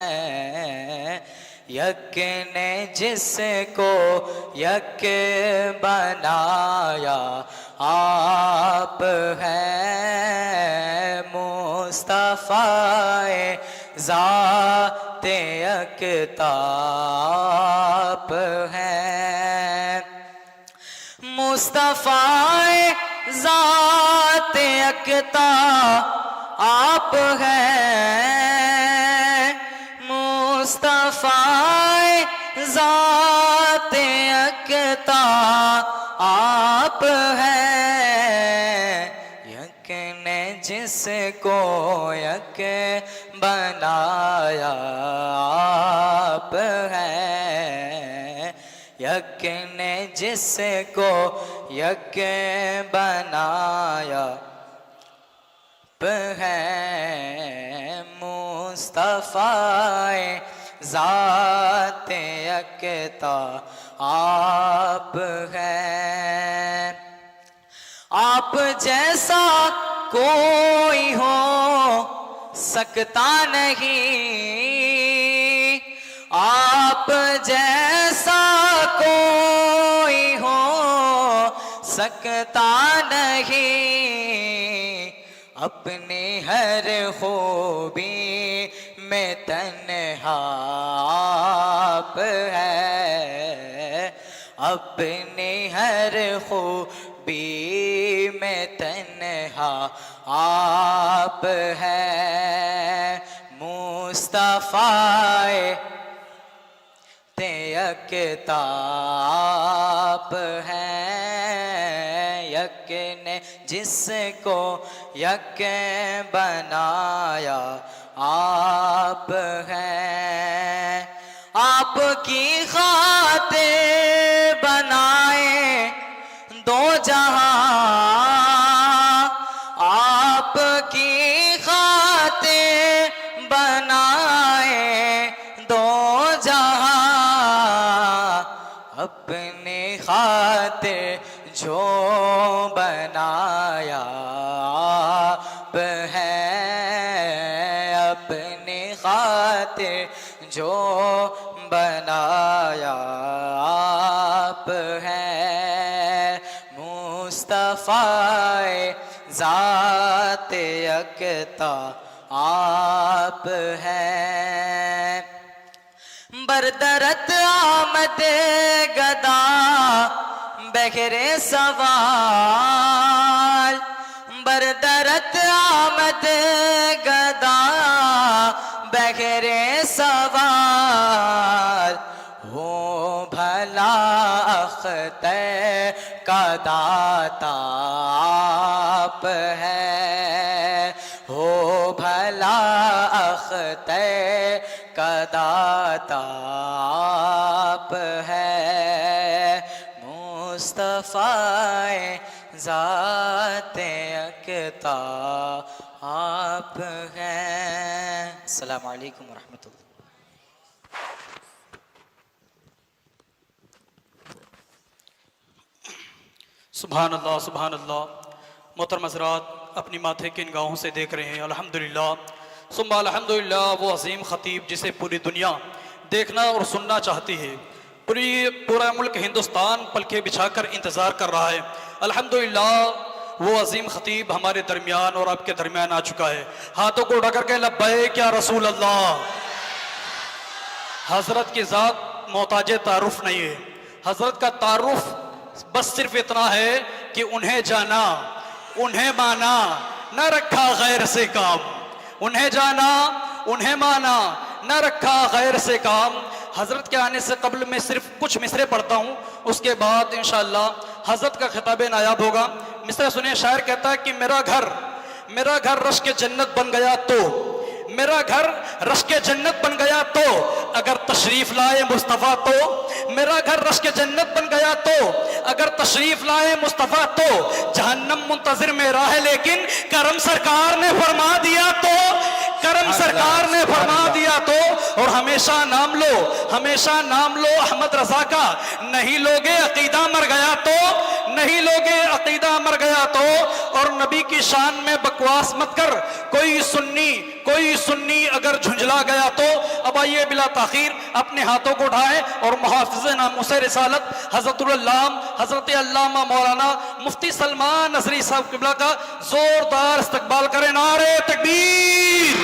یک نے جس کو یک بنایا آپ ہیں مصطفیٰ ذات یکتا آپ ہیں مصطفیٰ ذات یکتا آپ ہیں مصطفیٰ ذات یکتا آپ ہیں یک نے جس کو یک بنایا آپ ہیں یک نے جس کو یک بنایا آپ ہیں مصطفیٰ ذات یکتا آپ ہیں آپ جیسا کوئی ہو سکتا نہیں آپ جیسا کوئی ہو سکتا نہیں اپنی ہر خوبی میں تنہا آپ ہے اپنی ہر خوبی میں تنہا آپ ہے مصطفیٰ یکتا آپ ہیں یک نے جس کو یک بنایا آپ ہیں آپ کی خاطر بنائے دو جہاں آپ کی خاطر بنائے دو جہاں اپنی خاطر جو بنایا آپ ہیں اپنی خاطر جو بنایا آپ ہیں مصطفیٰ ذات یکتا آپ ہیں بردرت آمد گدا بغیر سوال بردرت آمد گدا بغیر سوال ہو بھلا اختر کا داتا آپ ہے ہو بھلا اختر کا داتا آپ ہے مصطفیٰ ذات یکتا آپ ہیں السلام علیکم ورحمۃ اللہ سبحان اللہ سبحان اللہ محترم حضرات اپنی ماتھے کے نگاہوں سے دیکھ رہے ہیں الحمدللہ ثم الحمدللہ وہ عظیم خطیب جسے پوری دنیا دیکھنا اور سننا چاہتی ہے پورا ملک ہندوستان پلکیں بچھا کر انتظار کر رہا ہے الحمدللہ وہ عظیم خطیب ہمارے درمیان اور آپ کے درمیان آ چکا ہے ہاتھوں کو اٹھا کر کے لبیک یا رسول اللہ حضرت کی ذات محتاج تعارف نہیں ہے حضرت کا تعارف بس صرف اتنا ہے کہ انہیں جانا انہیں مانا نہ رکھا غیر سے کام انہیں جانا انہیں مانا نہ رکھا غیر سے کام حضرت کے آنے سے قبل میں صرف کچھ مصرے پڑھتا ہوں اس کے بعد انشاءاللہ حضرت کا خطاب نایاب ہوگا مصرے سنیں شاعر کہتا ہے کہ میرا گھر رشک جنت بن گیا تو میرا گھر رشک جنت بن گیا تو اگر تشریف لائے مصطفیٰ تو میرا گھر رشک جنت بن گیا تو اگر تشریف لائے مصطفیٰ تو جہنم منتظر میرا ہے لیکن کرم سرکار نے فرما دیا تو کرم سرکار نے فرما دیا تو اور ہمیشہ نام لو احمد رضا کا نہیں لوگے عقیدہ مر گیا تو نہیں لوگے عقیدہ مر گیا تو اور نبی کی شان میں بکواس مت کر کوئی سنی اگر جھنجلا گیا تو اب آئیے بلا تاخیر اپنے ہاتھوں کو اٹھائیں اور محافظ ناموس رسالت حضرت العلام حضرت علامہ مولانا مفتی سلمان نصری صاحب قبلہ کا زوردار استقبال کریں. نعرہ تکبیر،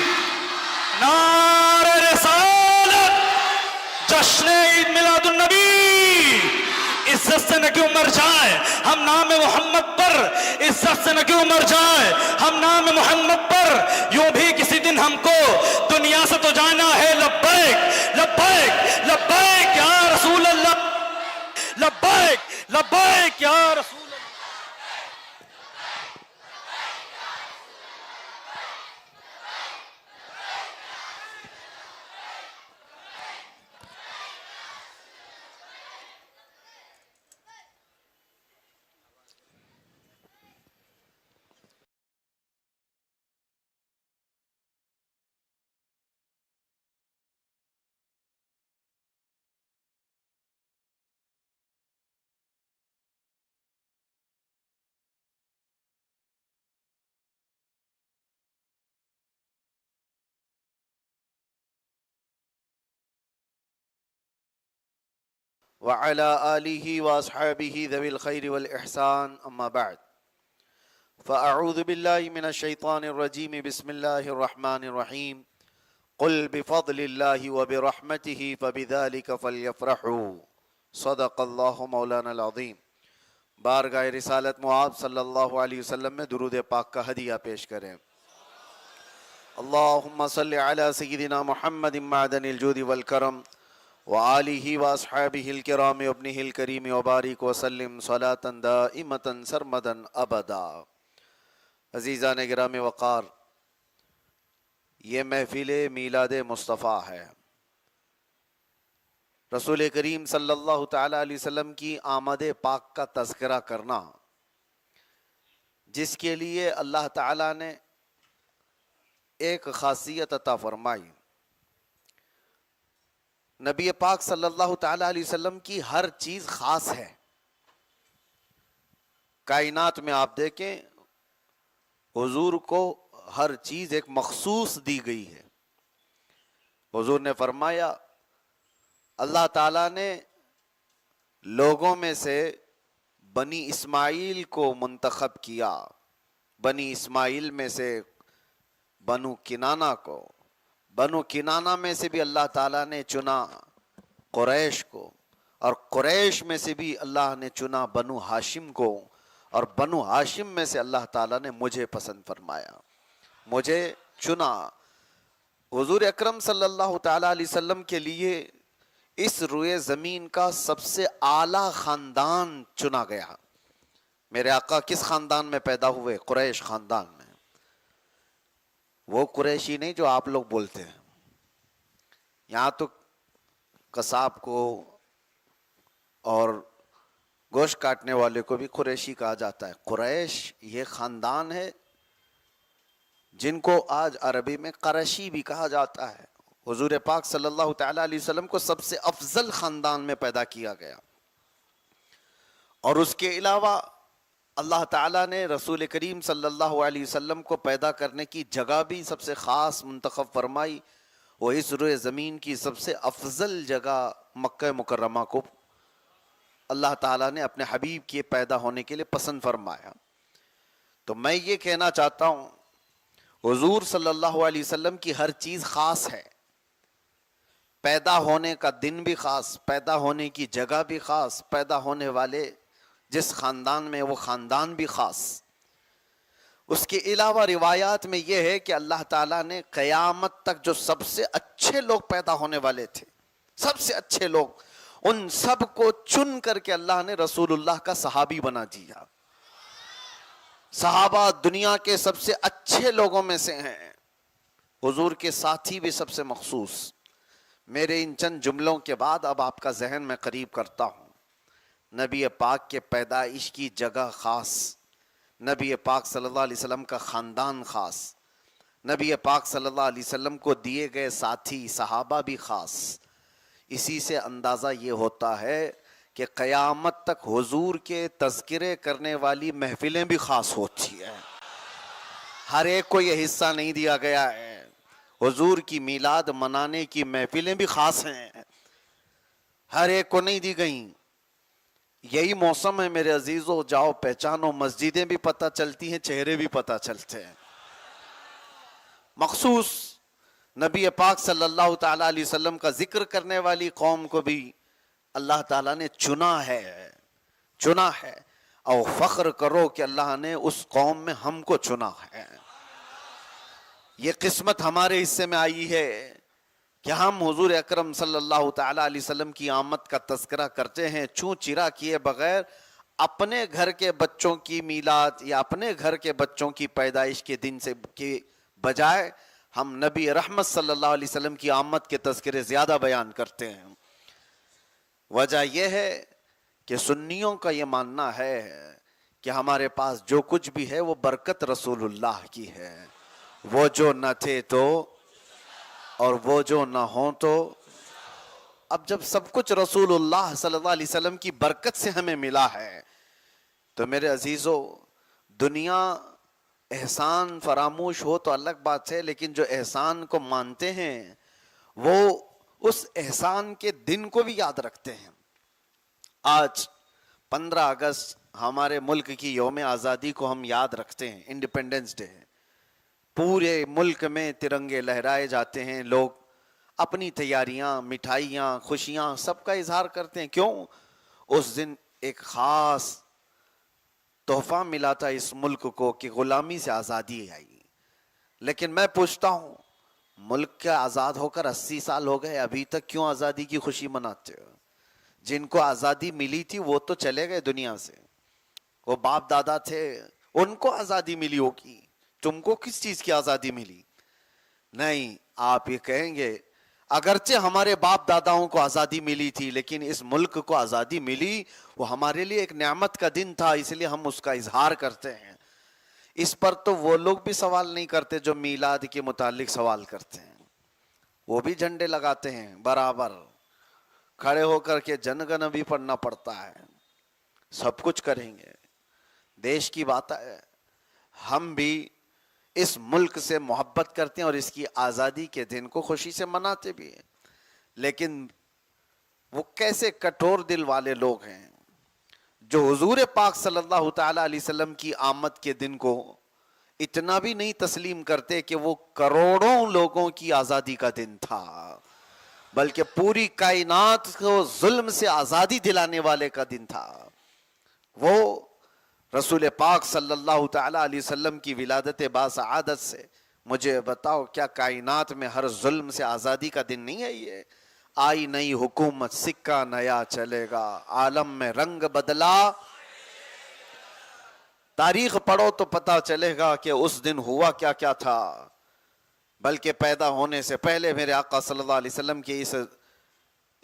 نعرہ رسالت، جشن عید میلاد النبی. عزت سے نہ کیوں مر جائے ہم نام محمد پر، عزت سے نہ کیوں مر جائے ہم نام محمد پر. یوں بھی کسی دن ہم کو دنیا سے تو جانا ہے. لبیک لبیک لبیک یا رسول اللہ، لبیک لبیک یا رسول اللہ. وعلى آله وأصحابه ذوي الخير والإحسان أما بعد فأعوذ بالله من الشيطان الرجيم بسم الله الرحمن الرحيم قل بفضل الله وبرحمته فبذلك فليفرحوا صدق الله مولانا العظيم. بارگاہ رسالت معاب صلی اللہ علیہ وسلم میں درود پاک کا ہدیہ پیش کریں. اللہم صلی علی سیدنا محمد معدن الجود والکرم وآلہ واصحابہ الکرام وابنہ الکریم وبارک وسلم صلاة دائمة سرمدا ابدا. عزیزان گرامی وقار، یہ محفل میلاد مصطفیٰ ہے. رسول کریم صلی اللہ تعالی علیہ وسلم کی آمد پاک کا تذکرہ کرنا، جس کے لیے اللہ تعالیٰ نے ایک خاصیت عطا فرمائی. نبی پاک صلی اللہ تعالی علیہ وسلم کی ہر چیز خاص ہے. کائنات میں آپ دیکھیں حضور کو ہر چیز ایک مخصوص دی گئی ہے. حضور نے فرمایا اللہ تعالیٰ نے لوگوں میں سے بنی اسماعیل کو منتخب کیا، بنی اسماعیل میں سے بنو کنانہ کو، بنو کنانہ میں سے بھی اللہ تعالیٰ نے چنا قریش کو، اور قریش میں سے بھی اللہ نے چنا بنو ہاشم کو، اور بنو ہاشم میں سے اللہ تعالیٰ نے مجھے پسند فرمایا، مجھے چنا. حضور اکرم صلی اللہ تعالیٰ علیہ وسلم کے لیے اس روئے زمین کا سب سے اعلیٰ خاندان چنا گیا. میرے آقا کس خاندان میں پیدا ہوئے؟ قریش خاندان میں. وہ قریشی نہیں جو آپ لوگ بولتے ہیں. یہاں تو قصاب کو اور گوشت کاٹنے والے کو بھی قریشی کہا جاتا ہے. قریش یہ خاندان ہے جن کو آج عربی میں قرشی بھی کہا جاتا ہے. حضور پاک صلی اللہ تعالیٰ علیہ وسلم کو سب سے افضل خاندان میں پیدا کیا گیا. اور اس کے علاوہ اللہ تعالیٰ نے رسول کریم صلی اللہ علیہ وسلم کو پیدا کرنے کی جگہ بھی سب سے خاص منتخب فرمائی. وہ اس روئے زمین کی سب سے افضل جگہ مکہ مکرمہ کو اللہ تعالیٰ نے اپنے حبیب کے پیدا ہونے کے لیے پسند فرمایا. تو میں یہ کہنا چاہتا ہوں حضور صلی اللہ علیہ وسلم کی ہر چیز خاص ہے. پیدا ہونے کا دن بھی خاص، پیدا ہونے کی جگہ بھی خاص، پیدا ہونے والے جس خاندان میں وہ خاندان بھی خاص. اس کے علاوہ روایات میں یہ ہے کہ اللہ تعالیٰ نے قیامت تک جو سب سے اچھے لوگ پیدا ہونے والے تھے، سب سے اچھے لوگ، ان سب کو چن کر کے اللہ نے رسول اللہ کا صحابی بنا دیا. صحابہ دنیا کے سب سے اچھے لوگوں میں سے ہیں. حضور کے ساتھی بھی سب سے مخصوص. میرے ان چند جملوں کے بعد اب آپ کا ذہن میں قریب کرتا ہوں. نبی پاک کے پیدائش کی جگہ خاص، نبی پاک صلی اللہ علیہ وسلم کا خاندان خاص، نبی پاک صلی اللہ علیہ وسلم کو دیے گئے ساتھی صحابہ بھی خاص. اسی سے اندازہ یہ ہوتا ہے کہ قیامت تک حضور کے تذکرے کرنے والی محفلیں بھی خاص ہوتی ہیں. ہر ایک کو یہ حصہ نہیں دیا گیا ہے. حضور کی میلاد منانے کی محفلیں بھی خاص ہیں، ہر ایک کو نہیں دی گئیں. یہی موسم ہے میرے عزیزو، جاؤ پہچانو، مسجدیں بھی پتہ چلتی ہیں، چہرے بھی پتہ چلتے ہیں. مخصوص نبی پاک صلی اللہ تعالیٰ علیہ وسلم کا ذکر کرنے والی قوم کو بھی اللہ تعالیٰ نے چنا ہے. اور فخر کرو کہ اللہ نے اس قوم میں ہم کو چنا ہے. یہ قسمت ہمارے حصے میں آئی ہے کہ ہم حضور اکرم صلی اللہ تعالیٰ علیہ وسلم کی آمد کا تذکرہ کرتے ہیں چوں چرا کیے بغیر. اپنے گھر کے بچوں کی میلاد یا اپنے گھر کے بچوں کی پیدائش کے دن سے کے بجائے ہم نبی رحمت صلی اللہ علیہ وسلم کی آمد کے تذکرے زیادہ بیان کرتے ہیں. وجہ یہ ہے کہ سنیوں کا یہ ماننا ہے کہ ہمارے پاس جو کچھ بھی ہے وہ برکت رسول اللہ کی ہے. وہ جو نہ تھے تو اور وہ جو نہ ہوں تو. اب جب سب کچھ رسول اللہ صلی اللہ علیہ وسلم کی برکت سے ہمیں ملا ہے تو میرے عزیزو، دنیا احسان فراموش ہو تو الگ بات ہے، لیکن جو احسان کو مانتے ہیں وہ اس احسان کے دن کو بھی یاد رکھتے ہیں. آج 15 اگست ہمارے ملک کی یوم آزادی کو ہم یاد رکھتے ہیں، انڈیپینڈنس ڈے. پورے ملک میں ترنگے لہرائے جاتے ہیں، لوگ اپنی تیاریاں، مٹھائیاں، خوشیاں سب کا اظہار کرتے ہیں. کیوں؟ اس دن ایک خاص تحفہ ملا تھا اس ملک کو کہ غلامی سے آزادی آئی. لیکن میں پوچھتا ہوں، ملک کے آزاد ہو کر 80 سال ہو گئے، ابھی تک کیوں آزادی کی خوشی مناتے ہو؟ جن کو آزادی ملی تھی وہ تو چلے گئے دنیا سے، وہ باپ دادا تھے، ان کو آزادی ملی ہوگی. تم کو کس چیز کی آزادی ملی؟ نہیں، آپ یہ کہیں گے اگرچہ ہمارے باپ داداؤں کو آزادی ملی تھی لیکن اس ملک کو آزادی ملی، وہ ہمارے لیے ایک نعمت کا دن تھا، اس لیے ہم اس کا اظہار کرتے ہیں. اس پر تو وہ لوگ بھی سوال نہیں کرتے جو میلاد کے متعلق سوال کرتے ہیں. وہ بھی جھنڈے لگاتے ہیں برابر، کھڑے ہو کر کے جن گن بھی پڑھنا پڑتا ہے، سب کچھ کریں گے. دیش کی بات ہے، ہم بھی اس ملک سے محبت کرتے ہیں اور اس کی آزادی کے دن کو خوشی سے مناتے بھی ہیں. لیکن وہ کیسے کٹور دل والے لوگ ہیں جو حضور پاک صلی اللہ تعالیٰ علیہ وسلم کی آمد کے دن کو اتنا بھی نہیں تسلیم کرتے کہ وہ کروڑوں لوگوں کی آزادی کا دن تھا، بلکہ پوری کائنات کو ظلم سے آزادی دلانے والے کا دن تھا. وہ رسول پاک صلی اللہ تعالیٰ علیہ وسلم کی ولادت باسعادت سے مجھے بتاؤ، کیا کائنات میں ہر ظلم سے آزادی کا دن نہیں ہے؟ یہ آئی نئی حکومت، سکہ نیا چلے گا، عالم میں رنگ بدلا. تاریخ پڑھو تو پتہ چلے گا کہ اس دن ہوا کیا کیا تھا. بلکہ پیدا ہونے سے پہلے میرے آقا صلی اللہ علیہ وسلم کی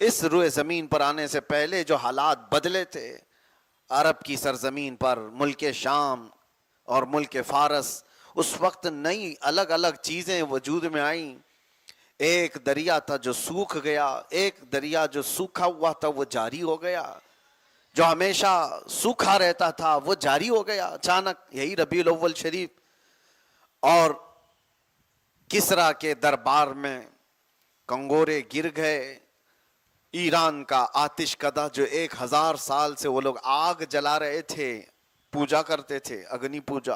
اس روئے زمین پر آنے سے پہلے جو حالات بدلے تھے عرب کی سرزمین پر، ملک شام اور ملک فارس، اس وقت نئی الگ الگ چیزیں وجود میں آئیں. ایک دریا تھا جو سوکھ گیا، ایک دریا جو سوکھا ہوا تھا وہ جاری ہو گیا، جو ہمیشہ سوکھا رہتا تھا وہ جاری ہو گیا اچانک. یہی ربیع الاول شریف. اور کسرا کے دربار میں کنگورے گر گئے. ایران کا آتش کدہ جو 1000 سال سے وہ لوگ آگ جلا رہے تھے، پوجا کرتے تھے، اگنی پوجا،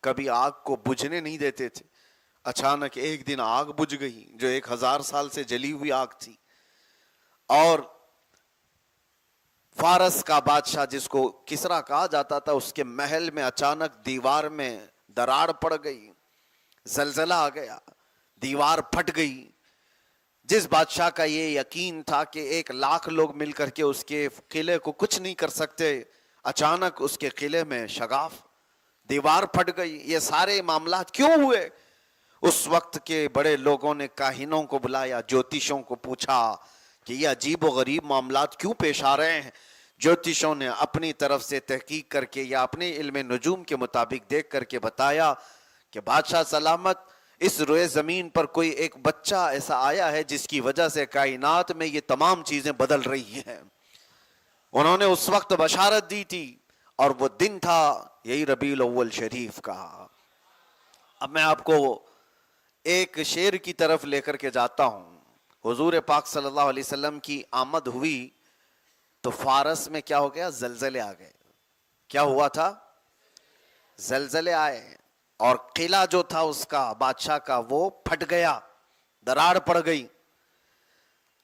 کبھی آگ کو بجھنے نہیں دیتے تھے. اچانک ایک دن آگ بجھ گئی جو 1000 سال سے جلی ہوئی آگ تھی. اور فارس کا بادشاہ جس کو کسرا کہا جاتا تھا، اس کے محل میں اچانک دیوار میں دراڑ پڑ گئی، زلزلہ آ گیا، دیوار پھٹ گئی. جس بادشاہ کا یہ یقین تھا کہ 1,00,000 لوگ مل کر کے اس کے قلعے کو کچھ نہیں کر سکتے، اچانک اس کے قلعے میں شگاف، دیوار پھٹ گئی. یہ سارے معاملات کیوں ہوئے؟ اس وقت کے بڑے لوگوں نے کاہنوں کو بلایا، جوتشوں کو پوچھا کہ یہ عجیب و غریب معاملات کیوں پیش آ رہے ہیں. جوتشوں نے اپنی طرف سے تحقیق کر کے یا اپنے علم نجوم کے مطابق دیکھ کر کے بتایا کہ بادشاہ سلامت، اس روئے زمین پر کوئی ایک بچہ ایسا آیا ہے جس کی وجہ سے کائنات میں یہ تمام چیزیں بدل رہی ہیں. انہوں نے اس وقت بشارت دی تھی اور وہ دن تھا یہی ربیع الاول شریف کا. اب میں آپ کو ایک شعر کی طرف لے کر کے جاتا ہوں. حضور پاک صلی اللہ علیہ وسلم کی آمد ہوئی تو فارس میں کیا ہو گیا؟ زلزلے آ گئے. کیا ہوا تھا؟ زلزلے آئے اور قلعہ جو تھا اس کا، بادشاہ کا، وہ پھٹ گیا، دراڑ پڑ گئی.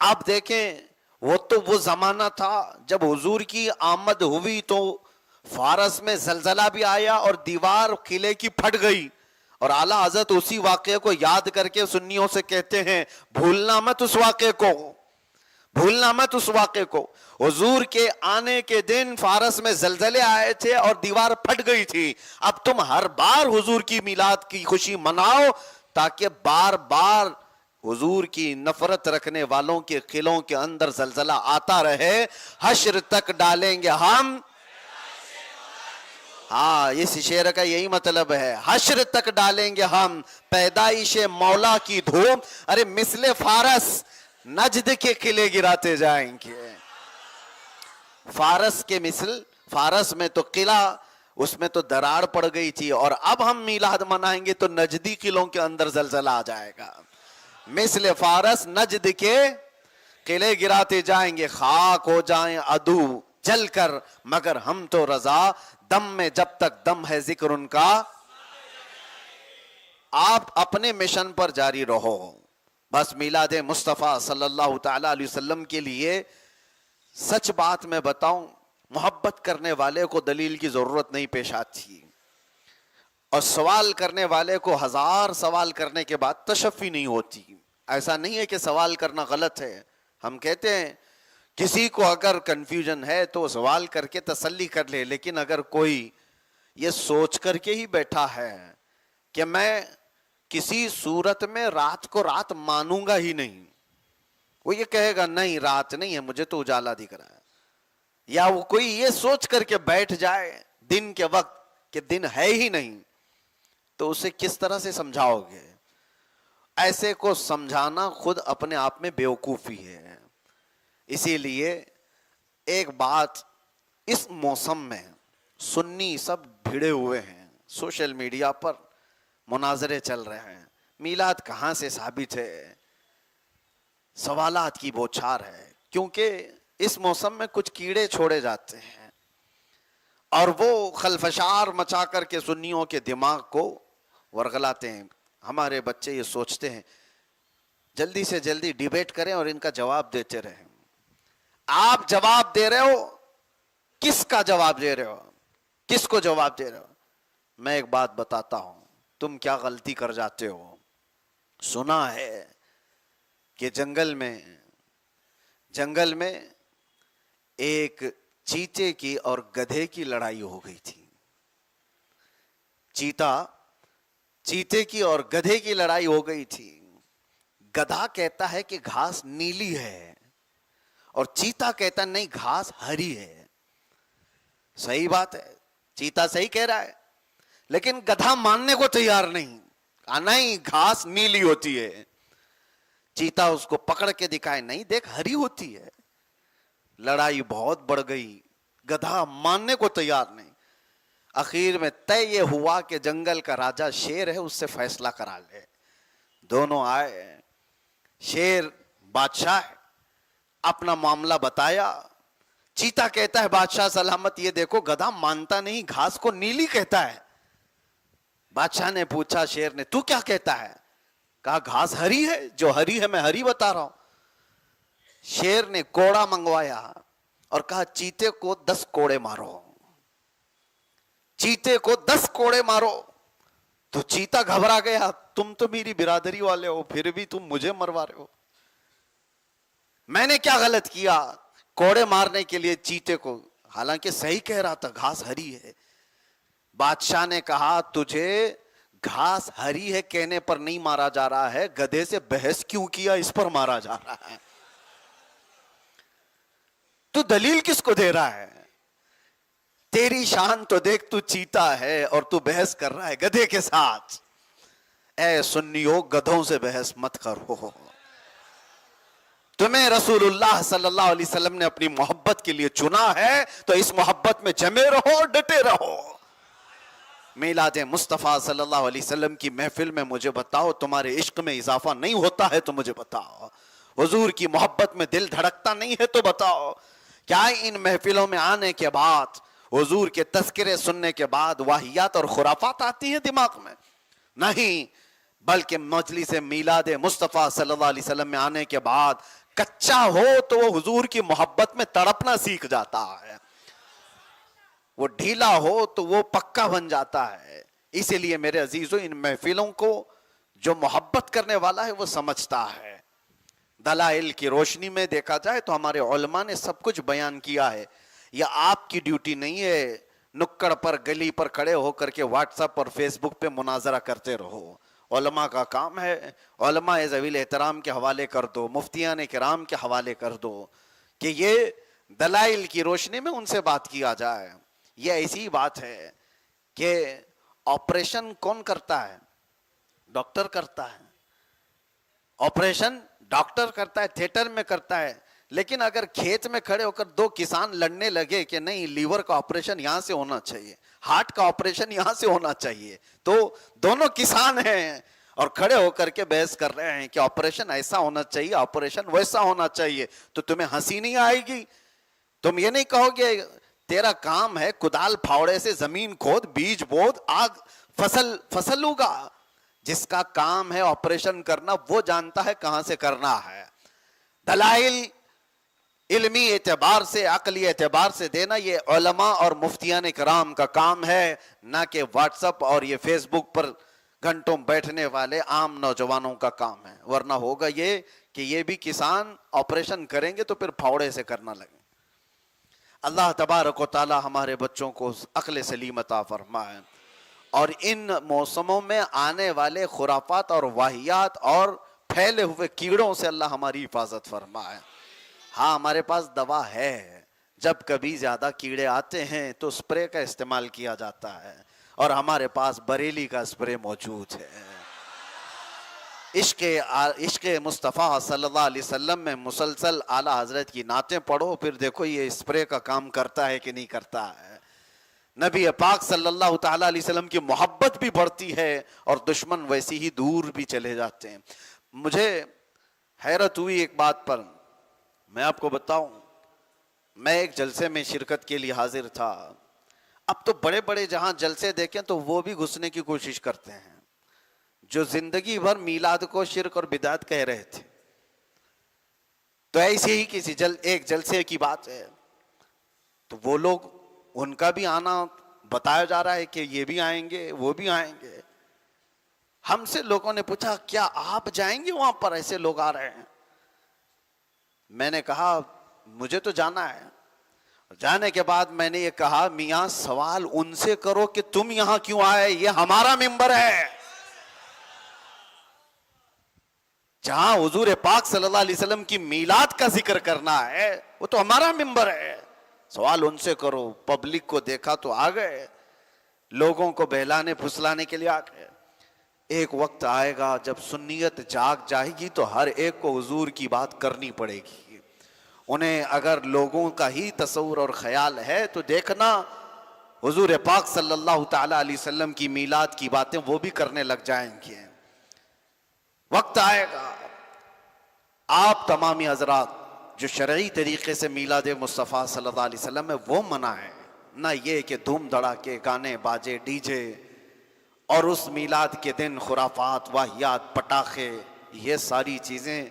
آپ دیکھیں وہ تو وہ زمانہ تھا جب حضور کی آمد ہوئی تو فارس میں زلزلہ بھی آیا اور دیوار قلعے کی پھٹ گئی. اور اعلیٰ حضرت اسی واقعے کو یاد کر کے سنیوں سے کہتے ہیں بھولنا مت اس واقعے کو، بھولنا مت اس واقعے کو. حضور کے آنے کے دن فارس میں زلزلے آئے تھے اور دیوار پھٹ گئی تھی. اب تم ہر بار حضور کی میلاد کی خوشی مناؤ تاکہ بار بار حضور کی نفرت رکھنے والوں کے قلعوں کے اندر زلزلہ آتا رہے. حشر تک ڈالیں گے ہم، ہاں اس شعر کا یہی مطلب ہے، حشر تک ڈالیں گے ہم پیدائش مولا کی دھوم. ارے مثل فارس نجد کے قلعے گراتے جائیں گے. فارس کے مثل، فارس میں تو قلعہ، اس میں تو دراڑ پڑ گئی تھی، اور اب ہم میلاد منائیں گے تو نجدی قلعوں کے اندر زلزلہ آ جائے گا. مثل فارس نجد کے قلعے گراتے جائیں گے، خاک ہو جائیں عدو جل کر مگر ہم تو رضا، دم میں جب تک دم ہے ذکر ان کا. آپ اپنے مشن پر جاری رہو. بس میلاد مصطفیٰ صلی اللہ تعالی علیہ وسلم کے لیے سچ بات میں بتاؤں، محبت کرنے والے کو دلیل کی ضرورت نہیں پیش آتی، اور سوال کرنے والے کو ہزار سوال کرنے کے بعد تشفی نہیں ہوتی. ایسا نہیں ہے کہ سوال کرنا غلط ہے. ہم کہتے ہیں کسی کو اگر کنفیوژن ہے تو سوال کر کے تسلی کر لے، لیکن اگر کوئی یہ سوچ کر کے ہی بیٹھا ہے کہ میں کسی صورت میں رات کو رات مانوں گا ہی نہیں، وہ یہ کہے گا نہیں رات نہیں ہے مجھے تو اجالا دکھ رہا ہے، یا وہ کوئی یہ سوچ کر کے بیٹھ جائے دن کے وقت کہ دن ہے ہی نہیں، تو اسے کس طرح سے سمجھاؤ گے؟ ایسے کو سمجھانا خود اپنے آپ میں بیوقوفی ہے. اسی لیے ایک بات، اس موسم میں سنی سب بھیڑے ہوئے ہیں، سوشل میڈیا پر مناظرے چل رہے ہیں، میلاد کہاں سے ثابت ہے، سوالات کی بوچھار ہے. کیونکہ اس موسم میں کچھ کیڑے چھوڑے جاتے ہیں اور وہ خلفشار مچا کر کے سنیوں کے دماغ کو ورغلاتے ہیں. ہمارے بچے یہ سوچتے ہیں جلدی سے جلدی ڈیبیٹ کریں اور ان کا جواب دیتے رہیں. آپ جواب دے رہے ہو، کس کا جواب دے رہے ہو؟ کس کو جواب دے رہے ہو؟ میں ایک بات بتاتا ہوں، تم کیا غلطی کر جاتے ہو. سنا ہے کہ جنگل میں ایک چیتے کی اور گدھے کی لڑائی ہو گئی تھی. چیتے کی اور گدھے کی لڑائی ہو گئی تھی. گدھا کہتا ہے کہ گھاس نیلی ہے اور چیتا کہتا نہیں گھاس ہری ہے. صحیح بات ہے، چیتا صحیح کہہ رہا ہے، لیکن گدھا ماننے کو تیار نہیں، نہیں گھاس نیلی ہوتی ہے. چیتا اس کو پکڑ کے دکھائے، نہیں دیکھ ہری ہوتی ہے. لڑائی بہت بڑھ گئی، گدھا ماننے کو تیار نہیں. اخیر میں طے یہ ہوا کہ جنگل کا راجا شیر ہے، اس سے فیصلہ کرا لے. دونوں آئے، شیر بادشاہ ہے، اپنا معاملہ بتایا. چیتا کہتا ہے بادشاہ سلامت یہ دیکھو گدھا مانتا نہیں، گھاس کو نیلی کہتا ہے. بادشاہ نے پوچھا شیر نے تو کیا کہتا ہے؟ کہا گھاس ہری ہے، جو ہری ہے میں ہری بتا رہا ہوں. شیر نے کوڑا منگوایا اور کہا چیتے کو 10 کوڑے مارو، چیتے کو 10 کوڑے مارو. تو چیتا گھبرا گیا، تم تو میری برادری والے ہو پھر بھی تم مجھے مروا رہے ہو، میں نے کیا غلط کیا کوڑے مارنے کے لیے چیتے کو؟ حالانکہ صحیح کہہ رہا تھا گھاس ہری ہے. بادشاہ نے کہا تجھے گھاس ہری ہے کہنے پر نہیں مارا جا رہا ہے، گدھے سے بحث کیوں کیا اس پر مارا جا رہا ہے. تو دلیل کس کو دے رہا ہے؟ تیری شان تو دیکھ، تو چیتا ہے اور تو بحث کر رہا ہے گدھے کے ساتھ. اے سنیو گدھوں سے بحث مت کرو. تمہیں رسول اللہ صلی اللہ علیہ وسلم نے اپنی محبت کے لیے چنا ہے تو اس محبت میں جمے رہو، ڈٹے رہو. میلاد مصطفیٰ صلی اللہ علیہ وسلم کی محفل میں مجھے بتاؤ تمہارے عشق میں اضافہ نہیں ہوتا ہے تو مجھے بتاؤ، حضور کی محبت میں دل دھڑکتا نہیں ہے تو بتاؤ، کیا ان محفلوں میں آنے کے بعد، حضور کے تذکرے سننے کے بعد واہیات اور خرافات آتی ہیں دماغ میں؟ نہیں، بلکہ مجلس میلاد مصطفیٰ صلی اللہ علیہ وسلم میں آنے کے بعد کچا ہو تو وہ حضور کی محبت میں تڑپنا سیکھ جاتا ہے، وہ ڈھیلا ہو تو وہ پکا بن جاتا ہے۔ اسی لیے میرے عزیزوں، ان محفلوں کو جو محبت کرنے والا ہے وہ سمجھتا ہے۔ دلائل کی روشنی میں دیکھا جائے تو ہمارے علماء نے سب کچھ بیان کیا ہے، یہ آپ کی ڈیوٹی نہیں ہے نکڑ پر گلی پر کھڑے ہو کر کے واٹس ایپ اور فیس بک پہ مناظرہ کرتے رہو۔ علماء کا کام ہے، علماء ذوی الاحترام کے حوالے کر دو، مفتیان کرام کے حوالے کر دو کہ یہ دلائل کی روشنی میں ان سے بات کیا جائے۔ یہ ایسی بات ہے کہ آپریشن کون کرتا ہے؟ ڈاکٹر کرتا ہے، آپریشن ڈاکٹر کرتا ہے، تھیٹر میں کرتا ہے، لیکن اگر کھیت میں کھڑے ہو کر دو کسان لڑنے لگے کہ نہیں لیور کا آپریشن یہاں سے ہونا چاہیے، ہارٹ کا آپریشن یہاں سے ہونا چاہیے، تو دونوں کسان ہیں اور کھڑے ہو کر کے بحث کر رہے ہیں کہ آپریشن ایسا ہونا چاہیے، آپریشن ویسا ہونا چاہیے، تو تمہیں ہنسی نہیں آئے گی؟ تم یہ نہیں کہو گے تیرا کام ہے کدال پھاوڑے سے زمین کھود، بیج بود، آگ فصل ہوگا؟ جس کا کام ہے آپریشن کرنا وہ جانتا ہے کہاں سے کرنا ہے۔ دلائل علمی اعتبار سے، عقلی اعتبار سے دینا یہ علماء اور مفتیان کرام کا کام ہے، نہ کہ واٹس ایپ اور یہ فیس بک پر گھنٹوں بیٹھنے والے عام نوجوانوں کا کام ہے۔ ورنہ ہوگا یہ کہ یہ بھی کسان آپریشن کریں گے تو پھر پھاوڑے سے کرنا لگیں۔ اللہ تبارک و تعالی ہمارے بچوں کو عقل سلیم عطا فرمائے، اور ان موسموں میں آنے والے خرافات اور واہیات اور پھیلے ہوئے کیڑوں سے اللہ ہماری حفاظت فرمائے۔ ہاں ہمارے پاس دوا ہے، جب کبھی زیادہ کیڑے آتے ہیں تو اسپرے کا استعمال کیا جاتا ہے، اور ہمارے پاس بریلی کا اسپرے موجود ہے۔ عشق مصطفیٰ صلی اللہ علیہ وسلم میں مسلسل اعلیٰ حضرت کی نعتیں پڑھو، پھر دیکھو یہ اسپرے کا کام کرتا ہے کہ نہیں کرتا ہے۔ نبی پاک صلی اللہ تعالیٰ علیہ وسلم کی محبت بھی بڑھتی ہے اور دشمن ویسی ہی دور بھی چلے جاتے ہیں۔ مجھے حیرت ہوئی ایک بات پر، میں آپ کو بتاؤں، میں ایک جلسے میں شرکت کے لیے حاضر تھا۔ اب تو بڑے بڑے جہاں جلسے دیکھیں تو وہ بھی گھسنے کی کوشش کرتے ہیں، جو زندگی بھر میلاد کو شرک اور بدعت کہہ رہے تھے۔ تو ایسے ہی کسی ایک جلسے کی بات ہے، تو وہ لوگ، ان کا بھی آنا بتایا جا رہا ہے کہ یہ بھی آئیں گے وہ بھی آئیں گے۔ ہم سے لوگوں نے پوچھا کیا آپ جائیں گے وہاں پر، ایسے لوگ آ رہے ہیں؟ میں نے کہا مجھے تو جانا ہے۔ جانے کے بعد میں نے یہ کہا میاں سوال ان سے کرو کہ تم یہاں کیوں آئے، یہ ہمارا ممبر ہے، جہاں حضور پاک صلی اللہ علیہ وسلم کی میلاد کا ذکر کرنا ہے وہ تو ہمارا ممبر ہے۔ سوال ان سے کرو۔ پبلک کو دیکھا تو آ گئے، لوگوں کو بہلانے پھسلانے کے لیے آ گئے۔ ایک وقت آئے گا جب سنیت جاگ جائے گی تو ہر ایک کو حضور کی بات کرنی پڑے گی۔ انہیں اگر لوگوں کا ہی تصور اور خیال ہے تو دیکھنا حضور پاک صلی اللہ تعالیٰ علیہ وسلم کی میلاد کی باتیں وہ بھی کرنے لگ جائیں گے۔ وقت آئے گا آپ تمامی حضرات جو شرعی طریقے سے میلاد مصطفیٰ صلی اللہ علیہ وسلم میں وہ منائیں، نہ یہ کہ دھوم دھڑاکے گانے باجے ڈی جے، اور اس میلاد کے دن خرافات واہیات پٹاخے، یہ ساری چیزیں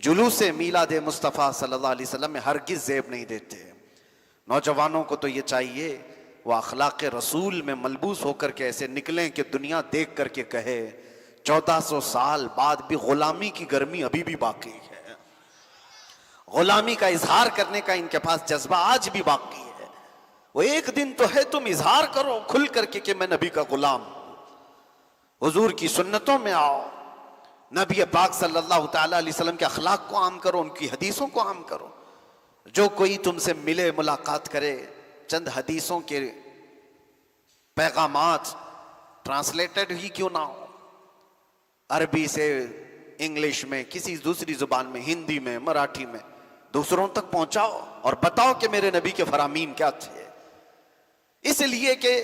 جلوس میلاد مصطفیٰ صلی اللہ علیہ وسلم میں ہرگز زیب نہیں دیتے۔ نوجوانوں کو تو یہ چاہیے وہ اخلاق رسول میں ملبوس ہو کر کے ایسے نکلیں کہ دنیا دیکھ کر کے کہے 1400 سال بعد بھی غلامی کی گرمی ابھی بھی باقی ہے، غلامی کا اظہار کرنے کا ان کے پاس جذبہ آج بھی باقی ہے۔ وہ ایک دن تو ہے تم اظہار کرو کھل کر کے کہ میں نبی کا غلام ہوں، حضور کی سنتوں میں آؤ، نبی پاک صلی اللہ تعالیٰ علیہ وسلم کے اخلاق کو عام کرو، ان کی حدیثوں کو عام کرو۔ جو کوئی تم سے ملے ملاقات کرے، چند حدیثوں کے پیغامات ٹرانسلیٹڈ ہی کیوں نہ ہو، عربی سے انگلش میں، کسی دوسری زبان میں، ہندی میں، مراٹھی میں، دوسروں تک پہنچاؤ اور بتاؤ کہ میرے نبی کے فرامین کیا تھے۔ اس لیے کہ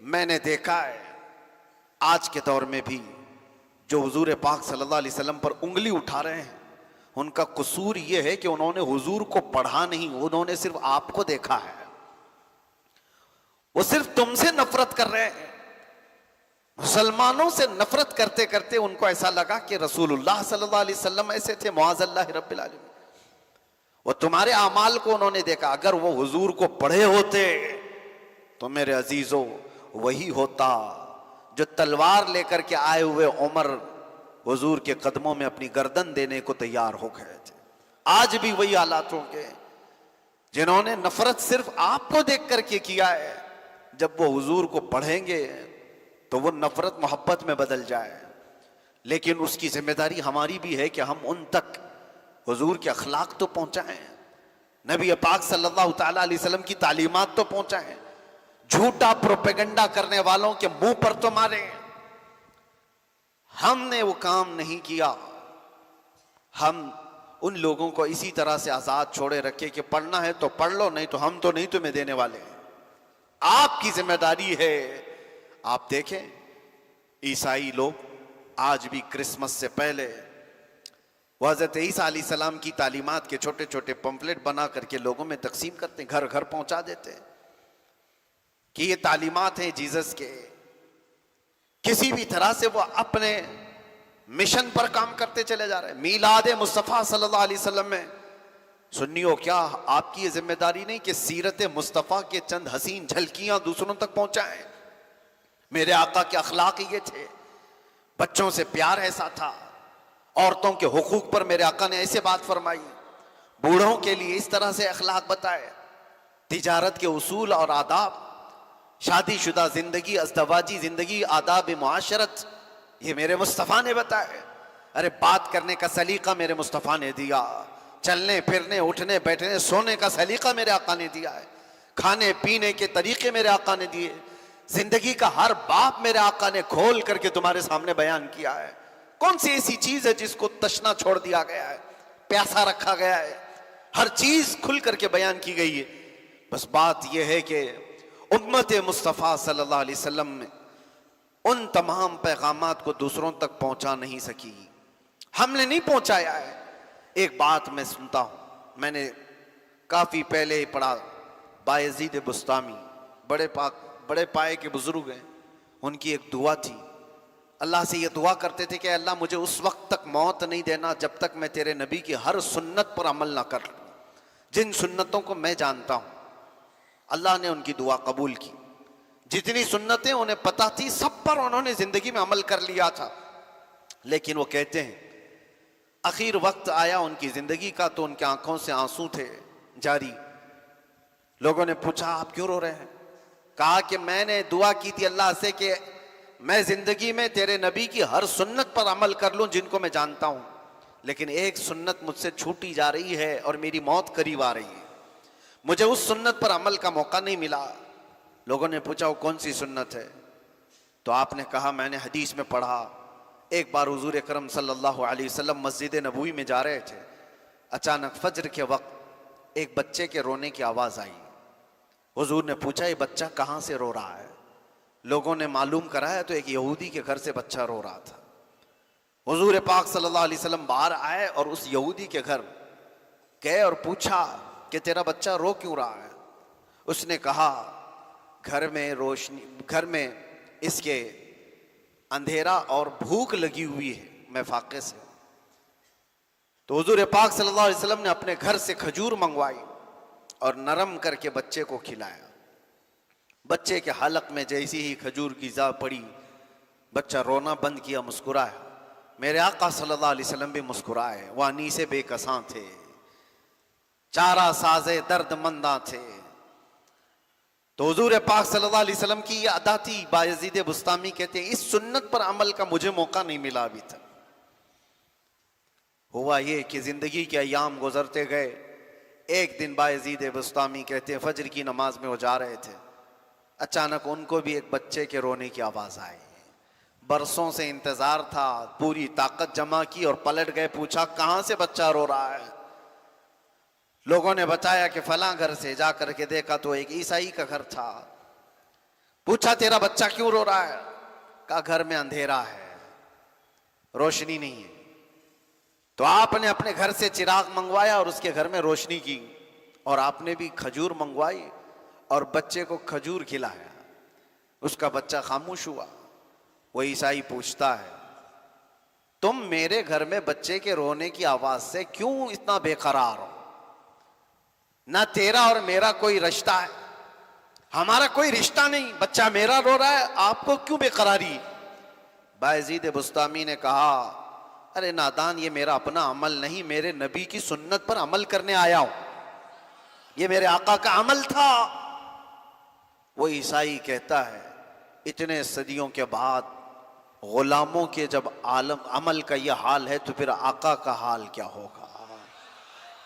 میں نے دیکھا ہے آج کے دور میں بھی جو حضور پاک صلی اللہ علیہ وسلم پر انگلی اٹھا رہے ہیں، ان کا قصور یہ ہے کہ انہوں نے حضور کو پڑھا نہیں، انہوں نے صرف آپ کو دیکھا ہے۔ وہ صرف تم سے نفرت کر رہے ہیں۔ مسلمانوں سے نفرت کرتے کرتے ان کو ایسا لگا کہ رسول اللہ صلی اللہ علیہ وسلم ایسے تھے، معاذ اللہ رب العالمین۔ وہ تمہارے اعمال کو انہوں نے دیکھا۔ اگر وہ حضور کو پڑھے ہوتے تو میرے عزیزو وہی ہوتا جو تلوار لے کر کے آئے ہوئے عمر حضور کے قدموں میں اپنی گردن دینے کو تیار ہو گئے تھے۔ آج بھی وہی حالات ہوں گے۔ جنہوں نے نفرت صرف آپ کو دیکھ کر کے کیا ہے، جب وہ حضور کو پڑھیں گے تو وہ نفرت محبت میں بدل جائے۔ لیکن اس کی ذمہ داری ہماری بھی ہے کہ ہم ان تک حضور کے اخلاق تو پہنچائیں، نبی پاک صلی اللہ تعالیٰ علیہ وسلم کی تعلیمات تو پہنچائیں، جھوٹا پروپیگنڈا کرنے والوں کے منہ پر تو ماریں۔ ہم نے وہ کام نہیں کیا۔ ہم ان لوگوں کو اسی طرح سے آزاد چھوڑے رکھے کہ پڑھنا ہے تو پڑھ لو، نہیں تو ہم تو نہیں تمہیں دینے والے ہیں۔ آپ کی ذمہ داری ہے۔ آپ دیکھیں عیسائی لوگ آج بھی کرسمس سے پہلے وہ حضرت عیسیٰ علیہ السلام کی تعلیمات کے چھوٹے چھوٹے پمفلٹ بنا کر کے لوگوں میں تقسیم کرتے ہیں، گھر گھر پہنچا دیتے ہیں کہ یہ تعلیمات ہیں جیزس کے۔ کسی بھی طرح سے وہ اپنے مشن پر کام کرتے چلے جا رہے ہیں۔ میلاد مصطفیٰ صلی اللہ علیہ وسلم میں سنیو، کیا آپ کی یہ ذمہ داری نہیں کہ سیرت مصطفیٰ کے چند حسین جھلکیاں دوسروں تک پہنچائیں؟ میرے آقا کے اخلاق یہ تھے، بچوں سے پیار ایسا تھا، عورتوں کے حقوق پر میرے آقا نے ایسے بات فرمائی، بوڑھوں کے لیے اس طرح سے اخلاق بتائے، تجارت کے اصول اور آداب، شادی شدہ زندگی، ازدواجی زندگی، آداب معاشرت، یہ میرے مصطفیٰ نے بتائے۔ ارے بات کرنے کا سلیقہ میرے مصطفیٰ نے دیا، چلنے پھرنے اٹھنے بیٹھنے سونے کا سلیقہ میرے آقا نے دیا ہے، کھانے پینے کے طریقے میرے آقا نے دیے، زندگی کا ہر باب میرے آقا نے کھول کر کے تمہارے سامنے بیان کیا ہے۔ کون سی ایسی چیز ہے جس کو تشنا چھوڑ دیا گیا ہے، پیاسا رکھا گیا ہے؟ ہر چیز کھل کر کے بیان کی گئی ہے۔ بس بات یہ ہے کہ امت مصطفیٰ صلی اللہ علیہ وسلم نے ان تمام پیغامات کو دوسروں تک پہنچا نہیں سکی، ہم نے نہیں پہنچایا ہے۔ ایک بات میں سنتا ہوں، میں نے کافی پہلے ہی پڑھا، بایزید بسطامی بڑے پائے کے بزرگ ہیں، ان کی ایک دعا تھی، اللہ سے یہ دعا کرتے تھے کہ اللہ مجھے اس وقت تک موت نہیں دینا جب تک میں تیرے نبی کی ہر سنت پر عمل نہ کر لوں، جن سنتوں کو میں جانتا ہوں۔ اللہ نے ان کی دعا قبول کی، جتنی سنتیں انہیں پتہ تھی سب پر انہوں نے زندگی میں عمل کر لیا تھا۔ لیکن وہ کہتے ہیں اخیر وقت آیا ان کی زندگی کا تو ان کی آنکھوں سے آنسو تھے جاری۔ لوگوں نے پوچھا آپ کیوں رو رہے ہیں؟ کہا کہ میں نے دعا کی تھی اللہ سے کہ میں زندگی میں تیرے نبی کی ہر سنت پر عمل کر لوں جن کو میں جانتا ہوں، لیکن ایک سنت مجھ سے چھوٹی جا رہی ہے اور میری موت قریب آ رہی ہے، مجھے اس سنت پر عمل کا موقع نہیں ملا۔ لوگوں نے پوچھا وہ کون سی سنت ہے؟ تو آپ نے کہا میں نے حدیث میں پڑھا، ایک بار حضور اکرم صلی اللہ علیہ وسلم مسجد نبوی میں جا رہے تھے، اچانک فجر کے وقت ایک بچے کے رونے کی آواز آئی۔ حضور نے پوچھا یہ بچہ کہاں سے رو رہا ہے؟ لوگوں نے معلوم کرایا تو ایک یہودی کے گھر سے بچہ رو رہا تھا۔ حضور پاک صلی اللہ علیہ وسلم باہر آئے اور اس یہودی کے گھر گئے اور پوچھا کہ تیرا بچہ رو کیوں رہا ہے؟ اس نے کہا گھر میں اس کے اندھیرا اور بھوک لگی ہوئی ہے، میں فاقے سے۔ تو حضور پاک صلی اللہ علیہ وسلم نے اپنے گھر سے کھجور منگوائی اور نرم کر کے بچے کو کھلایا۔ بچے کے حلق میں جیسی ہی کھجور کی غذا پڑی، بچہ رونا بند کیا، مسکرایا۔ میرے آقا صلی اللہ علیہ وسلم بھی مسکرائے، وہ انیس بے کساں تھے، چارہ سازے درد منداں تھے۔ تو حضور پاک صلی اللہ علیہ وسلم کی یہ ادا تھی۔ بایزید بسطامی کہتے ہیں اس سنت پر عمل کا مجھے موقع نہیں ملا ابھی تک۔ ہوا یہ کہ زندگی کے ایام گزرتے گئے، ایک دن بایزید بسطامی کہتے ہیں فجر کی نماز میں وہ جا رہے تھے، اچانک ان کو بھی ایک بچے کے رونے کی آواز آئی۔ برسوں سے انتظار تھا، پوری طاقت جمع کی اور پلٹ گئے، پوچھا کہاں سے بچہ رو رہا ہے؟ لوگوں نے بتایا کہ فلاں گھر سے، جا کر کے دیکھا تو ایک عیسائی کا گھر تھا۔ پوچھا تیرا بچہ کیوں رو رہا ہے؟ کہا گھر میں اندھیرا ہے، روشنی نہیں ہے۔ تو آپ نے اپنے گھر سے چراغ منگوایا اور اس کے گھر میں روشنی کی، اور آپ نے بھی کھجور منگوائی اور بچے کو کھجور کھلایا۔ اس کا بچہ خاموش ہوا۔ وہ عیسائی پوچھتا ہے تم میرے گھر میں بچے کے رونے کی آواز سے کیوں اتنا بے قرار ہو؟ نہ تیرا اور میرا کوئی رشتہ ہے، ہمارا کوئی رشتہ نہیں، بچہ میرا رو رہا ہے، آپ کو کیوں بے قراری؟ بایزید بسطامی نے کہا ارے نادان، یہ میرا اپنا عمل نہیں، میرے نبی کی سنت پر عمل کرنے آیا ہوں، یہ میرے آقا کا عمل تھا۔ وہ عیسائی کہتا ہے اتنے صدیوں کے بعد غلاموں کے جب عمل کا یہ حال ہے تو پھر آقا کا حال کیا ہوگا؟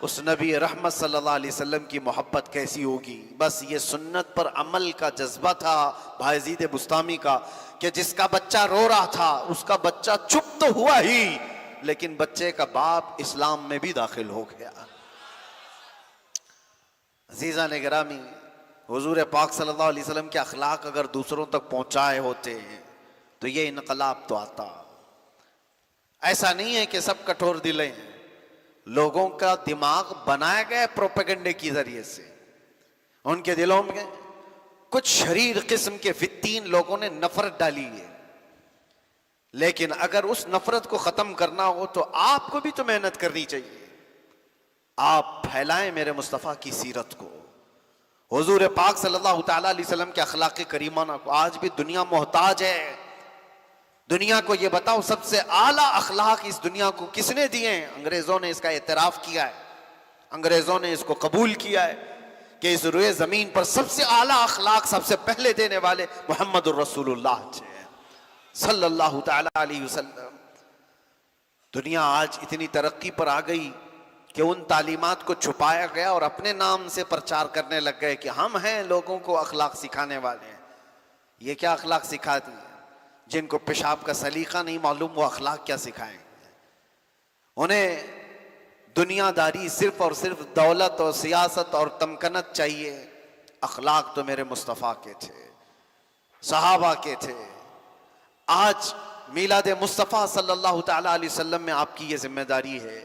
اس نبی رحمت صلی اللہ علیہ وسلم کی محبت کیسی ہوگی؟ بس یہ سنت پر عمل کا جذبہ تھا بایزید بسطامی کا، کہ جس کا بچہ رو رہا تھا اس کا بچہ چپ تو ہوا ہی، لیکن بچے کا باپ اسلام میں بھی داخل ہو گیا۔ عزیزان گرامی، حضور پاک صلی اللہ علیہ وسلم کے اخلاق اگر دوسروں تک پہنچائے ہوتے تو یہ انقلاب تو آتا۔ ایسا نہیں ہے کہ سب کٹھور دل ہیں، لوگوں کا دماغ بنایا گیا پروپیگنڈے کی ذریعے سے، ان کے دلوں میں کچھ شریر قسم کے فتین لوگوں نے نفرت ڈالی ہے، لیکن اگر اس نفرت کو ختم کرنا ہو تو آپ کو بھی تو محنت کرنی چاہیے۔ آپ پھیلائیں میرے مصطفیٰ کی سیرت کو، حضور پاک صلی اللہ تعالیٰ علیہ وسلم کے اخلاق کریمانہ کو۔ آج بھی دنیا محتاج ہے۔ دنیا کو یہ بتاؤ سب سے اعلیٰ اخلاق اس دنیا کو کس نے دیے ہیں؟ انگریزوں نے اس کا اعتراف کیا ہے، انگریزوں نے اس کو قبول کیا ہے کہ اس روئے زمین پر سب سے اعلیٰ اخلاق سب سے پہلے دینے والے محمد الرسول اللہ صلی اللہ تعالیٰ علیہ وسلم۔ دنیا آج اتنی ترقی پر آ گئی کہ ان تعلیمات کو چھپایا گیا اور اپنے نام سے پرچار کرنے لگ گئے کہ ہم ہیں لوگوں کو اخلاق سکھانے والے ہیں۔ یہ کیا اخلاق سکھاتی ہیں؟ جن کو پیشاب کا سلیقہ نہیں معلوم وہ اخلاق کیا سکھائیں؟ انہیں دنیا داری صرف اور صرف دولت اور سیاست اور تمکنت چاہیے، اخلاق تو میرے مصطفیٰ کے تھے، صحابہ کے تھے۔ آج میلاد مصطفیٰ صلی اللہ تعالیٰ علیہ وسلم میں آپ کی یہ ذمہ داری ہے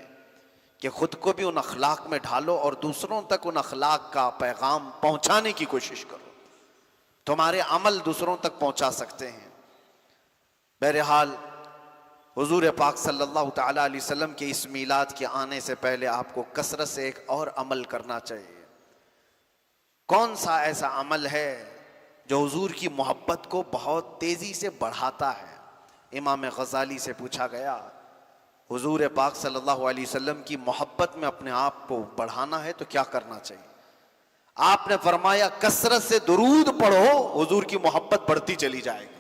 کہ خود کو بھی ان اخلاق میں ڈھالو اور دوسروں تک ان اخلاق کا پیغام پہنچانے کی کوشش کرو۔ تمہارے عمل دوسروں تک پہنچا سکتے ہیں۔ بہرحال حضور پاک صلی اللہ تعالیٰ علیہ وسلم کے اس میلاد کے آنے سے پہلے آپ کو کثرت سے ایک اور عمل کرنا چاہیے۔ کون سا ایسا عمل ہے جو حضور کی محبت کو بہت تیزی سے بڑھاتا ہے؟ امام غزالی سے پوچھا گیا حضور پاک صلی اللہ علیہ وسلم کی محبت میں اپنے آپ کو بڑھانا ہے تو کیا کرنا چاہیے؟ آپ نے فرمایا کثرت سے درود پڑھو، حضور کی محبت بڑھتی چلی جائے گی۔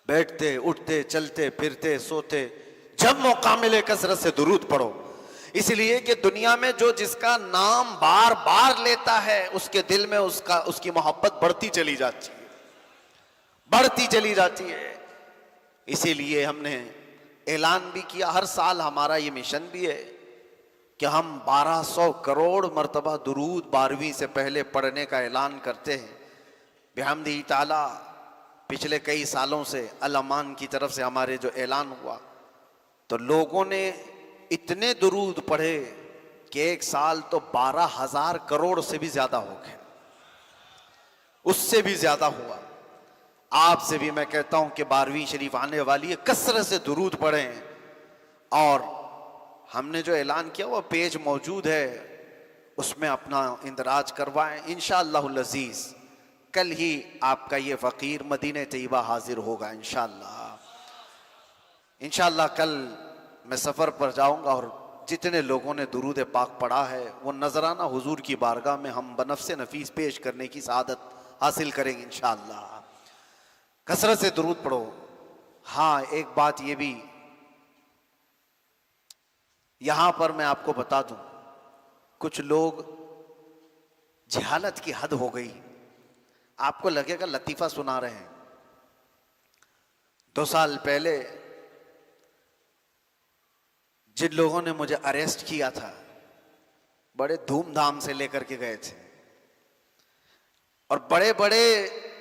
بیٹھتے اٹھتے چلتے پھرتے سوتے جب موقع ملے کثرت سے درود پڑھو، اس لیے کہ دنیا میں جو جس کا نام بار بار لیتا ہے اس کے دل میں اس کی محبت بڑھتی چلی جاتی ہے، بڑھتی چلی جاتی ہے۔ اسی لیے ہم نے اعلان بھی کیا، ہر سال ہمارا یہ مشن بھی ہے کہ ہم 1200 کروڑ مرتبہ درود 12ویں سے پہلے پڑھنے کا اعلان کرتے ہیں بحمدہ تعالی۔ پچھلے کئی سالوں سے الامان کی طرف سے ہمارے جو اعلان ہوا تو لوگوں نے اتنے درود پڑھے کہ ایک سال تو 12,000 کروڑ سے بھی زیادہ ہو گئے، اس سے بھی زیادہ ہوا۔ آپ سے بھی میں کہتا ہوں کہ 12ویں شریف آنے والی ہے، کثرت سے درود پڑھیں، اور ہم نے جو اعلان کیا وہ پیج موجود ہے، اس میں اپنا اندراج کروائیں۔ انشاءاللہ العزیز کل ہی آپ کا یہ فقیر مدینہ طیبہ حاضر ہوگا انشاءاللہ۔ انشاءاللہ کل میں سفر پر جاؤں گا اور جتنے لوگوں نے درود پاک پڑھا ہے وہ نذرانہ حضور کی بارگاہ میں ہم بنفس نفیس پیش کرنے کی سعادت حاصل کریں گے انشاءاللہ۔ کثرت سے درود پڑھو۔ ہاں ایک بات یہ بھی یہاں پر میں آپ کو بتا دوں، کچھ لوگ جہالت کی حد ہو گئی، آپ کو لگے گا لطیفہ سنا رہے ہیں۔ 2 سال پہلے جن لوگوں نے مجھے اریسٹ کیا تھا بڑے دھوم دھام سے لے کر کے گئے تھے، اور بڑے بڑے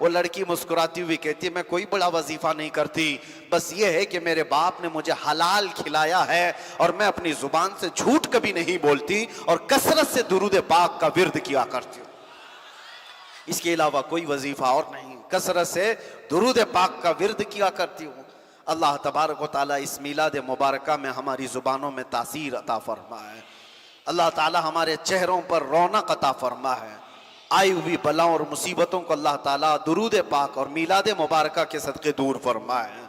وہ لڑکی مسکراتی ہوئی کہتی ہے میں کوئی بڑا وظیفہ نہیں کرتی، بس یہ ہے کہ میرے باپ نے مجھے حلال کھلایا ہے اور میں اپنی زبان سے جھوٹ کبھی نہیں بولتی اور کثرت سے درود پاک کا ورد کیا کرتی ہوں، اس کے علاوہ کوئی وظیفہ اور نہیں، کثرت سے درود پاک کا ورد کیا کرتی ہوں۔ اللہ تبارک و تعالیٰ اس میلاد مبارکہ میں ہماری زبانوں میں تاثیر عطا فرمائے، اللہ تعالیٰ ہمارے چہروں پر رونق عطا فرمائے، آئی ہوئی بلاؤں اور مصیبتوں کو اللہ تعالیٰ درود پاک اور میلاد مبارکہ کے صدقے دور فرمائے۔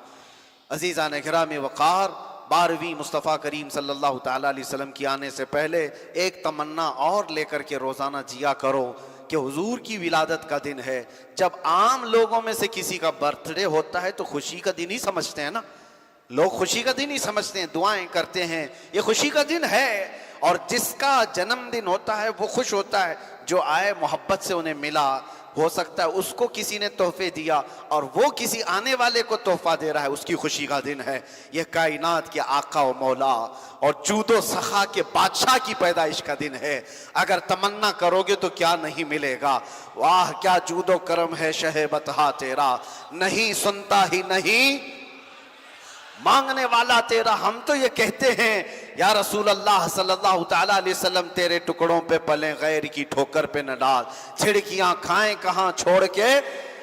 عزیزان گرامی وقار، 12ویں مصطفیٰ کریم صلی اللہ تعالیٰ علیہ وسلم کی آنے سے پہلے ایک تمنا اور لے کر کے روزانہ جیا کرو کہ حضور کی ولادت کا دن ہے۔ جب عام لوگوں میں سے کسی کا برتھ ڈے ہوتا ہے تو خوشی کا دن ہی سمجھتے ہیں نا، لوگ خوشی کا دن ہی سمجھتے ہیں، دعائیں کرتے ہیں، یہ خوشی کا دن ہے، اور جس کا جنم دن ہوتا ہے وہ خوش ہوتا ہے، جو آئے محبت سے انہیں ملا، ہو سکتا ہے اس کو کسی نے تحفے دیا اور وہ کسی آنے والے کو تحفہ دے رہا ہے، اس کی خوشی کا دن ہے۔ یہ کائنات کے آقا و مولا اور جود و سخا کے بادشاہ کی پیدائش کا دن ہے۔ اگر تمنا کرو گے تو کیا نہیں ملے گا، واہ کیا جود و کرم ہے شہ بطحا تیرا، نہیں سنتا ہی نہیں مانگنے والا تیرا۔ ہم تو یہ کہتے ہیں یا رسول اللہ صلی اللہ تعالیٰ علیہ وسلم تیرے ٹکڑوں پہ پلیں، غیر کی ٹھوکر پہ نہ ڈال، چھڑکیاں کھائیں کہاں چھوڑ کے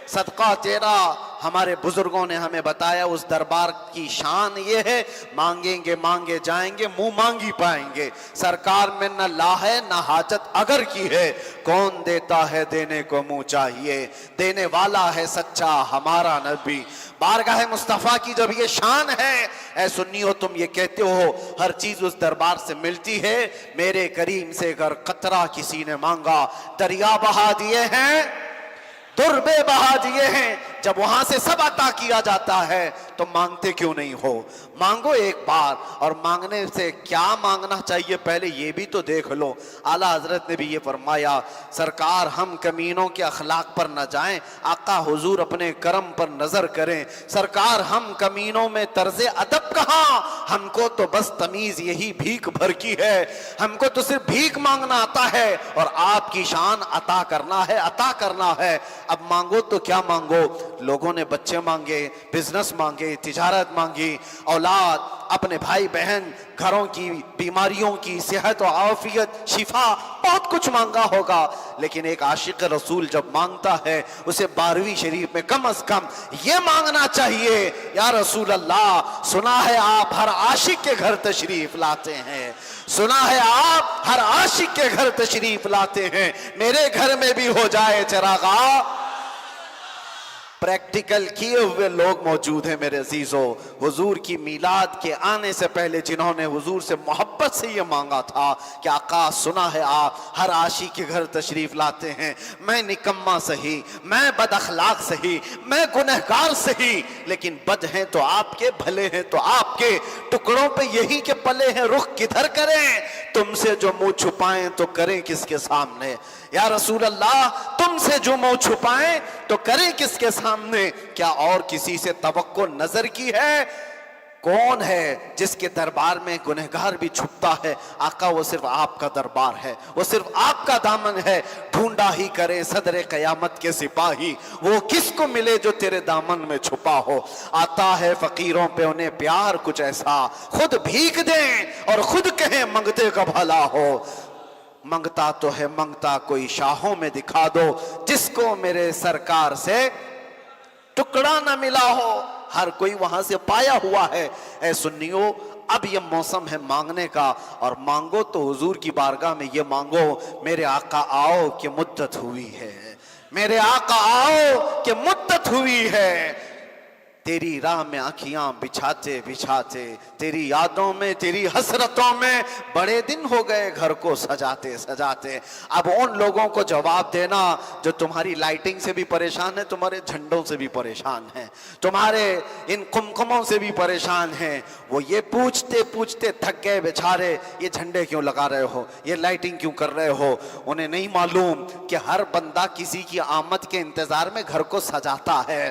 صدقہ تیرا۔ ہمارے بزرگوں نے ہمیں بتایا اس دربار کی شان یہ ہے، مانگیں گے مانگے جائیں گے، منہ مانگی پائیں گے۔ سرکار میں نہ لا ہے نہ حاجت اگر کی ہے، کون دیتا ہے دینے کو منہ چاہیے، دینے والا ہے سچا ہمارا نبی۔ بارگاہ مصطفیٰ کی جب یہ شان ہے، اے سنیو تم یہ کہتے ہو ہر چیز اس دربار سے ملتی ہے، میرے کریم سے اگر قطرہ کسی نے مانگا دریا بہا دیے ہیں، دربے بہا دیے ہیں۔ جب وہاں سے سب عطا کیا جاتا ہے تو مانگتے کیوں نہیں ہو؟ مانگو ایک بار، اور مانگنے سے کیا مانگنا چاہیے پہلے یہ بھی تو دیکھ لو۔ اعلیٰ حضرت نے بھی یہ فرمایا، سرکار ہم کمینوں کے اخلاق پر نہ جائیں، آقا حضور اپنے کرم پر نظر کریں۔ سرکار ہم کمینوں میں طرز ادب کہاں، ہم کو تو بس تمیز یہی بھیک بھر کی ہے، ہم کو تو صرف بھیک مانگنا آتا ہے، اور آپ کی شان عطا کرنا ہے، عطا کرنا ہے۔ اب مانگو تو کیا مانگو؟ لوگوں نے بچے مانگے، بزنس مانگے، تجارت مانگی، اولاد، اپنے بھائی بہن، گھروں کی بیماریوں کی صحت و عافیت، شفا، بہت کچھ مانگا ہوگا، لیکن ایک عاشق رسول جب مانگتا ہے اسے 12ویں شریف میں کم از کم یہ مانگنا چاہیے، یا رسول اللہ سنا ہے آپ ہر عاشق کے گھر تشریف لاتے ہیں، سنا ہے آپ ہر عاشق کے گھر تشریف لاتے ہیں، میرے گھر میں بھی ہو جائے چراغا۔ پریکٹیکل کیے ہوئے لوگ موجود ہیں میرے عزیزو، حضور کی میلاد کے آنے سے پہلے جنہوں نے حضور سے محبت سے یہ مانگا تھا کہ آقا سنا ہے آپ ہر عاشق کے گھر تشریف لاتے ہیں، میں نکما سہی، میں بد اخلاق سہی، میں گنہگار سہی، لیکن بد ہیں تو آپ کے، بھلے ہیں تو آپ کے، ٹکڑوں پہ یہی کے پلے ہیں، رخ کدھر کریں، تم سے جو منہ چھپائیں تو کریں کس کے سامنے، یا رسول اللہ تم سے جو منہ چھپائیں تو کریں کس کے سامنے؟ کیا اور کسی سے توقع نظر کی ہے؟ کون ہے جس کے دربار میں گنہگار بھی چھپتا ہے؟ آقا وہ صرف آپ کا دربار ہے، وہ صرف آپ کا دامن ہے، ڈھونڈا ہی کرے صدر قیامت کے سپاہی، وہ کس کو ملے جو تیرے دامن میں چھپا ہو۔ آتا ہے فقیروں پہ انہیں پیار کچھ ایسا، خود بھیک دیں اور خود کہیں منگتے کا بھلا ہو۔ منگتا تو ہے منگتا کوئی شاہوں میں دکھا دو، جس کو میرے سرکار سے ٹکڑا نہ ملا ہو، ہر کوئی وہاں سے پایا ہوا ہے۔ اے سنیو اب یہ موسم ہے مانگنے کا، اور مانگو تو حضور کی بارگاہ میں یہ مانگو، میرے آقا آؤ کہ مدت ہوئی ہے، میرے آقا آؤ کہ مدت ہوئی ہے، تیری راہ میں آنکھیاں بچھاتے بچھاتے، تیری یادوں میں تیری حسرتوں میں بڑے دن ہو گئے گھر کو سجاتے سجاتے۔ اب ان لوگوں کو جواب دینا جو تمہاری لائٹنگ سے بھی پریشان ہیں، تمہارے جھنڈوں سے بھی پریشان ہیں، تمہارے ان قمقموں سے بھی پریشان ہیں، وہ یہ پوچھتے پوچھتے تھک گئے بیچارے، یہ جھنڈے کیوں لگا رہے ہو، یہ لائٹنگ کیوں کر رہے ہو؟ انہیں نہیں معلوم کہ ہر بندہ کسی کی آمد کے انتظار میں گھر کو سجاتا ہے۔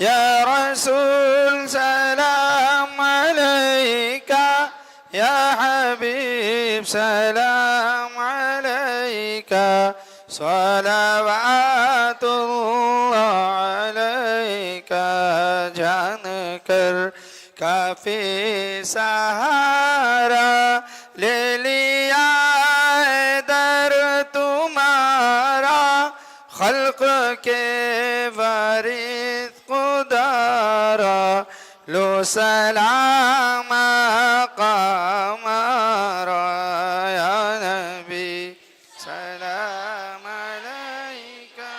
يا رسول سلام عليك يا حبيب سلام عليك صلوات الله عليك جان کر کافی سہارا لے لیا در تمہارا خلق کے وارث خدارا لو سلام قامارا یا نبی سلام علیکہ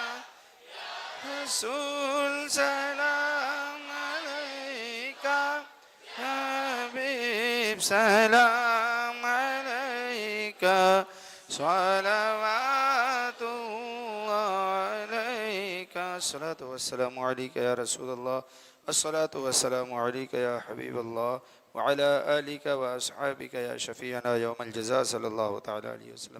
رسول سلام علیکہ حبیب سلام علیکہ صلوات اللہ علیکہ الصلاة والسلام علیکہ یا رسول اللہ الصلاة والسلام علیکہ یا حبیب اللہ وعلى آلک و اصحابک یا شفیعنا یوم الجزاء صلی اللہ تعالی علیہ وسلم.